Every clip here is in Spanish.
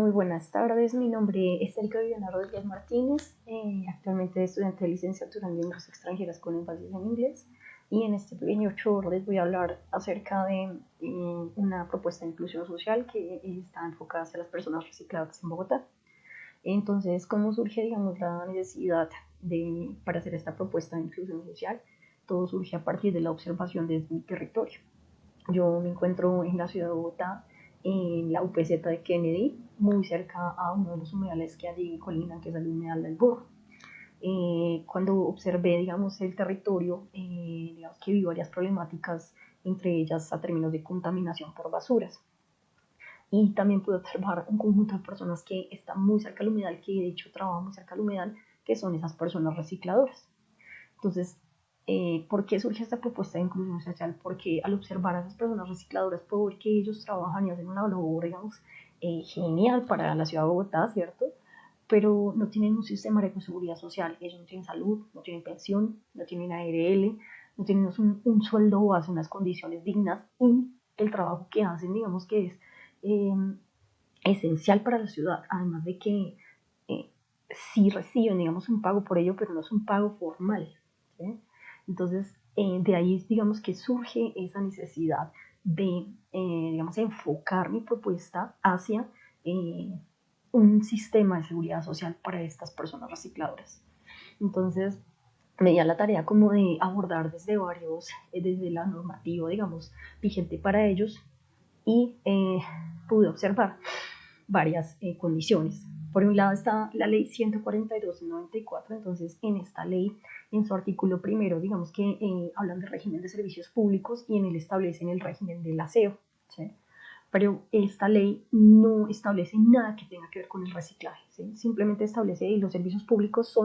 Muy buenas tardes, mi nombre es Erika Viviana Rodríguez Martínez, actualmente estudiante de licenciatura en lenguas extranjeras con énfasis en inglés, y en este pequeño show les voy a hablar acerca de una propuesta de inclusión social que está enfocada hacia las personas recicladas en Bogotá. Entonces, ¿cómo surge, digamos, la necesidad para hacer esta propuesta de inclusión social? Todo surge a partir de la observación de mi territorio. Yo me encuentro en la ciudad de Bogotá, en la UPZ de Kennedy, muy cerca a uno de los humedales que allí colinan, que es el humedal del Burro. Cuando observé, digamos, el territorio, digamos que vi varias problemáticas, entre ellas a términos de contaminación por basuras. Y también pude observar un conjunto de personas que están muy cerca del humedal, que de hecho trabajan muy cerca del humedal, que son esas personas recicladoras. Entonces, ¿por qué surge esta propuesta de inclusión social? Porque al observar a esas personas recicladoras puedo ver que ellos trabajan y hacen una labor, digamos, genial para la ciudad de Bogotá, ¿cierto? Pero no tienen un sistema de seguridad social. Ellos no tienen salud, no tienen pensión, no tienen ARL, no tienen un sueldo base, unas condiciones dignas, y el trabajo que hacen, digamos que es eh, esencial para la ciudad, además de que eh, sí reciben, digamos, un pago por ello, pero no es un pago formal, ¿sí? Entonces, de ahí, digamos, que surge esa necesidad de, digamos, enfocar mi propuesta hacia un sistema de seguridad social para estas personas recicladoras. Entonces, me di a la tarea como de abordar desde la normativa, digamos, vigente para ellos, y pude observar varias condiciones. Por un lado está la ley 142/94, entonces en esta ley, en su artículo primero, digamos que hablan del régimen de servicios públicos y en él establecen el régimen del aseo, ¿sí? Pero esta ley no establece nada que tenga que ver con el reciclaje, ¿sí? Simplemente establece los servicios públicos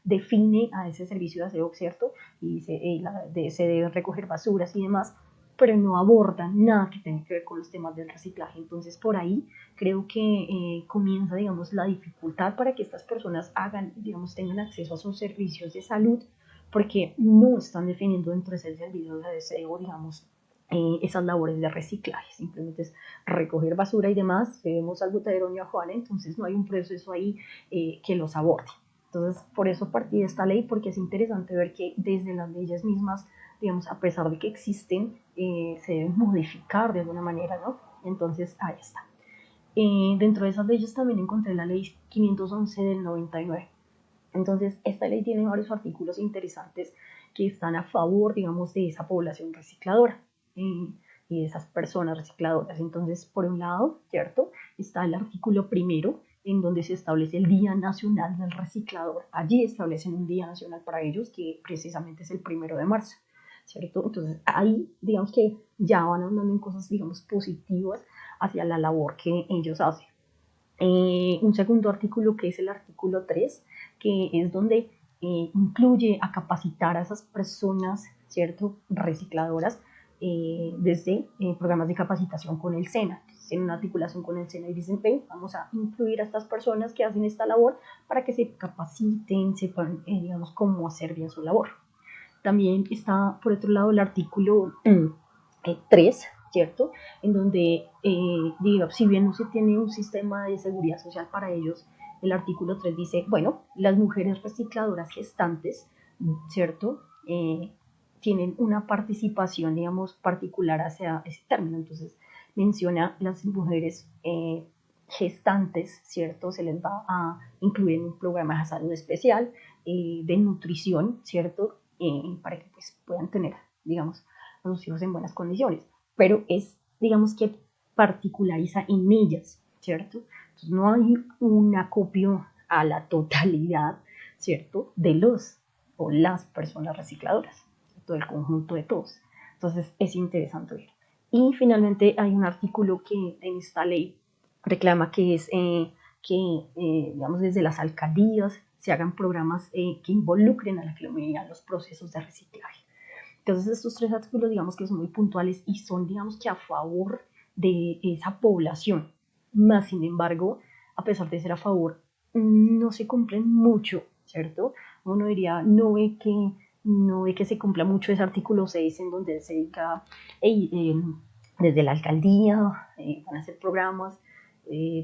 define a ese servicio de aseo, ¿cierto? Y dice, se deben recoger basuras y demás, pero no abordan nada que tenga que ver con los temas del reciclaje. Entonces, por ahí creo que comienza, digamos, la dificultad para que estas personas digamos, tengan acceso a sus servicios de salud, porque no están definiendo dentro de ese servicio de aseo, digamos, esas labores de reciclaje. Simplemente es recoger basura y demás, vemos al botadero Ña Juana, entonces no hay un proceso ahí que los aborde. Entonces, por eso partí de esta ley, porque es interesante ver que desde las leyes mismas, digamos, a pesar de que existen, se deben modificar de alguna manera, ¿no? Entonces, ahí está. Dentro de esas leyes también encontré la ley 511 del 99. Entonces, esta ley tiene varios artículos interesantes que están a favor, digamos, de esa población recicladora y de esas personas recicladoras. Entonces, por un lado, ¿cierto? Está el artículo primero, en donde se establece el Día Nacional del Reciclador. Allí establecen un Día Nacional para ellos, que precisamente es el 1 de marzo, ¿cierto? Entonces, ahí, digamos que ya van hablando en cosas, digamos, positivas hacia la labor que ellos hacen. Un segundo artículo, que es el artículo 3, que es donde incluye a capacitar a esas personas, ¿cierto?, recicladoras, desde programas de capacitación con el SENA. En una articulación con el SENA y dicen, vamos a incluir a estas personas que hacen esta labor para que se capaciten, sepan, digamos, cómo hacer bien su labor. También está, por otro lado, el artículo 3, ¿cierto? En donde, digamos, si bien no se tiene un sistema de seguridad social para ellos, el artículo 3 dice, bueno, las mujeres recicladoras gestantes, ¿cierto? Tienen una participación, digamos, particular hacia ese término. Entonces, menciona las mujeres gestantes, ¿cierto? Se les va a incluir en un programa de salud especial, de nutrición, ¿cierto? Para que pues, puedan tener, digamos, a sus hijos en buenas condiciones. Pero es, digamos que particulariza en ellas, ¿cierto? Entonces no hay un acopio a la totalidad, ¿cierto? De los o las personas recicladoras, todo el conjunto de todos. Entonces es interesante ver. Y finalmente hay un artículo que en esta ley reclama que es digamos, desde las alcaldías se hagan programas que involucren a la comunidad en los procesos de reciclaje. Entonces estos tres artículos, digamos, que son muy puntuales y son, digamos, que a favor de esa población. Más sin embargo, a pesar de ser a favor, no se cumplen mucho, ¿cierto? Uno diría, no ve que se cumpla mucho ese artículo 6, en donde se dedica, desde la alcaldía, van a hacer programas,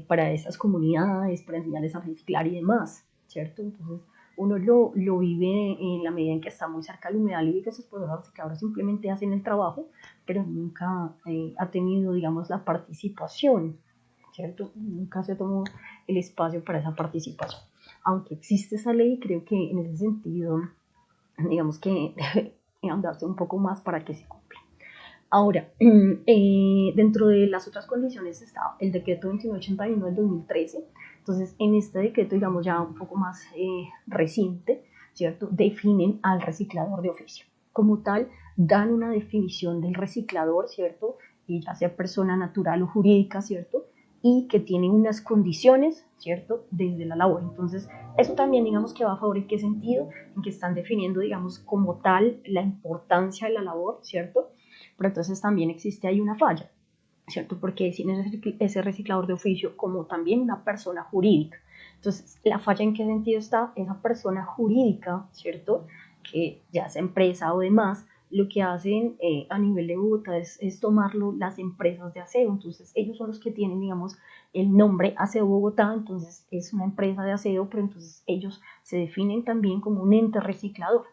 para esas comunidades, para enseñarles a reciclar y demás, ¿cierto? Entonces, uno lo vive en la medida en que está muy cerca del humedal y ve que sus personas recicladoras simplemente hacen el trabajo, pero nunca ha tenido, digamos, la participación, ¿cierto? Nunca se tomó el espacio para esa participación. Aunque existe esa ley, creo que en ese sentido, digamos que debe andarse un poco más para que se cumpla. Ahora, dentro de las otras condiciones está el decreto 2181 del 2013. Entonces, en este decreto, digamos ya un poco más reciente, ¿cierto? Definen al reciclador de oficio. Como tal, dan una definición del reciclador, ¿cierto? Y ya sea persona natural o jurídica, ¿cierto? Y que tiene unas condiciones, ¿cierto? Desde la labor. Entonces, eso también, digamos que va a favor en qué sentido, en que están definiendo, digamos, como tal la importancia de la labor, ¿cierto? Pero entonces también existe ahí una falla, ¿cierto? Porque sin ese reciclador de oficio como también una persona jurídica. Entonces, la falla en qué sentido está esa persona jurídica, ¿cierto? Que ya sea empresa o demás, lo que hacen a nivel de Bogotá es tomarlo las empresas de aseo. Entonces, ellos son los que tienen, digamos, el nombre Aseo Bogotá, entonces es una empresa de aseo, pero entonces ellos se definen también como un ente reciclador.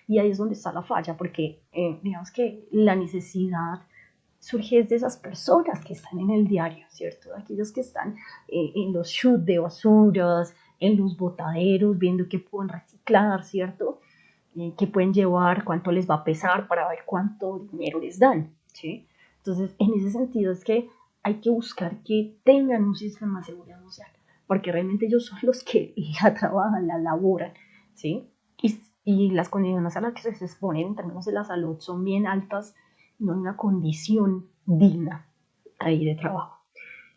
Y ahí es donde está la falla, porque digamos que la necesidad surge de esas personas que están en el diario, ¿cierto? Aquellos que están en los chutes de basuras, en los botaderos, viendo qué pueden reciclar, ¿cierto? Qué pueden llevar, cuánto les va a pesar para ver cuánto dinero les dan, ¿sí? Entonces, en ese sentido es que hay que buscar que tengan un sistema de seguridad social, porque realmente ellos son los que la trabajan, la laboran, ¿sí? Y las condiciones a las que se exponen en términos de la salud son bien altas, no hay una condición digna ahí de trabajo.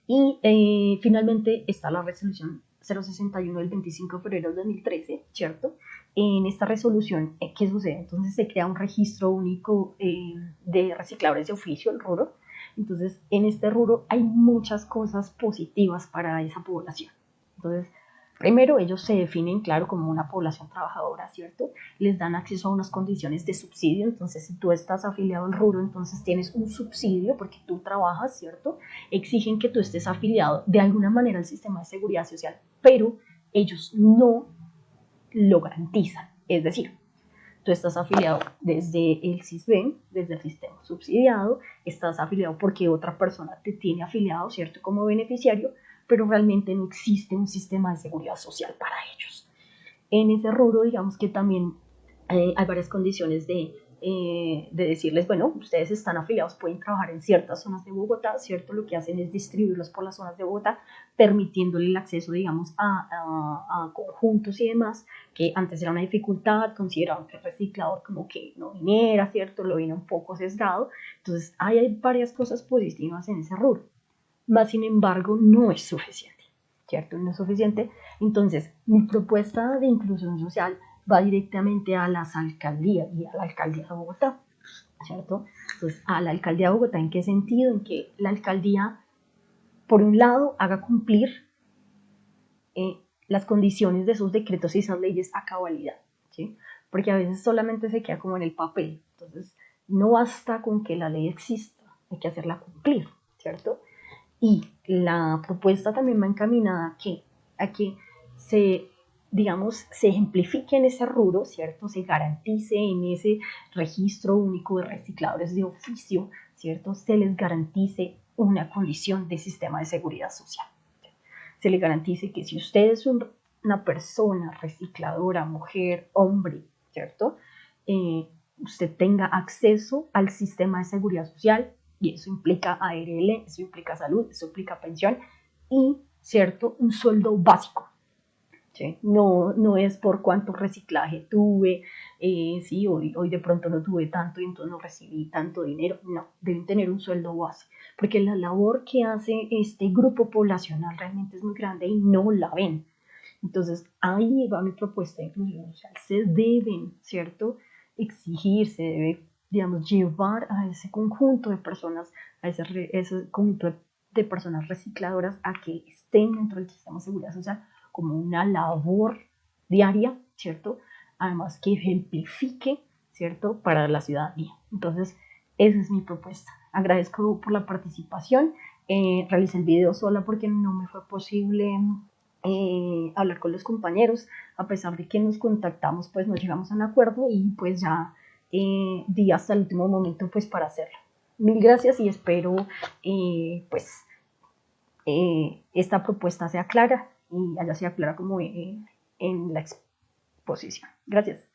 Y finalmente está la resolución 061 del 25 de febrero del 2013, ¿cierto? En esta resolución, ¿qué sucede? Entonces se crea un registro único de recicladores de oficio, el RURO. Entonces, en este RURO hay muchas cosas positivas para esa población. Entonces, primero, ellos se definen, claro, como una población trabajadora, ¿cierto? Les dan acceso a unas condiciones de subsidio. Entonces, si tú estás afiliado al RURO, entonces tienes un subsidio porque tú trabajas, ¿cierto? Exigen que tú estés afiliado de alguna manera al sistema de seguridad social, pero ellos no lo garantizan. Es decir, tú estás afiliado desde el CISBEN, desde el sistema subsidiado, estás afiliado porque otra persona te tiene afiliado, ¿cierto? Como beneficiario, pero realmente no existe un sistema de seguridad social para ellos. En ese rubro, digamos que también hay varias condiciones de decirles, bueno, ustedes están afiliados, pueden trabajar en ciertas zonas de Bogotá, ¿cierto? Lo que hacen es distribuirlos por las zonas de Bogotá, permitiéndole el acceso, digamos, a conjuntos y demás, que antes era una dificultad, consideraban que el reciclador como que no viniera, ¿cierto? Lo vino un poco sesgado. Entonces, hay varias cosas positivas en ese rubro, más sin embargo, no es suficiente, ¿cierto? No es suficiente. Entonces, mi propuesta de inclusión social va directamente a las alcaldías y a la alcaldía de Bogotá, ¿cierto? Entonces, a la alcaldía de Bogotá, ¿en qué sentido? En que la alcaldía, por un lado, haga cumplir las condiciones de esos decretos y esas leyes a cabalidad, ¿sí? Porque a veces solamente se queda como en el papel. Entonces, no basta con que la ley exista, hay que hacerla cumplir, ¿cierto? Y la propuesta también va encaminada a que se, digamos, se ejemplifique en ese rubro, ¿cierto? Se garantice en ese registro único de recicladores de oficio, ¿cierto? Se les garantice una condición de sistema de seguridad social. Se les garantice que si usted es una persona recicladora, mujer, hombre, ¿cierto? Usted tenga acceso al sistema de seguridad social, y eso implica ARL, eso implica salud, eso implica pensión y, ¿cierto?, un sueldo básico. ¿Sí? No es por cuánto reciclaje tuve, sí, hoy de pronto no tuve tanto y entonces no recibí tanto dinero. No, deben tener un sueldo base, porque la labor que hace este grupo poblacional realmente es muy grande y no la ven. Entonces, ahí va mi propuesta de inclusión social. Se deben, ¿cierto?, exigir, se debe, digamos, llevar a ese conjunto de personas, a ese conjunto de personas recicladoras a que estén dentro del sistema de seguridad social como una labor diaria, ¿cierto? Además que ejemplifique, ¿cierto?, para la ciudadanía. Entonces, esa es mi propuesta. Agradezco por la participación realicé el video sola porque no me fue posible hablar con los compañeros, a pesar de que nos contactamos, pues nos llegamos a un acuerdo y pues ya di hasta el último momento pues para hacerlo. Mil gracias y espero pues esta propuesta sea clara y haya sido clara como en la exposición. Gracias.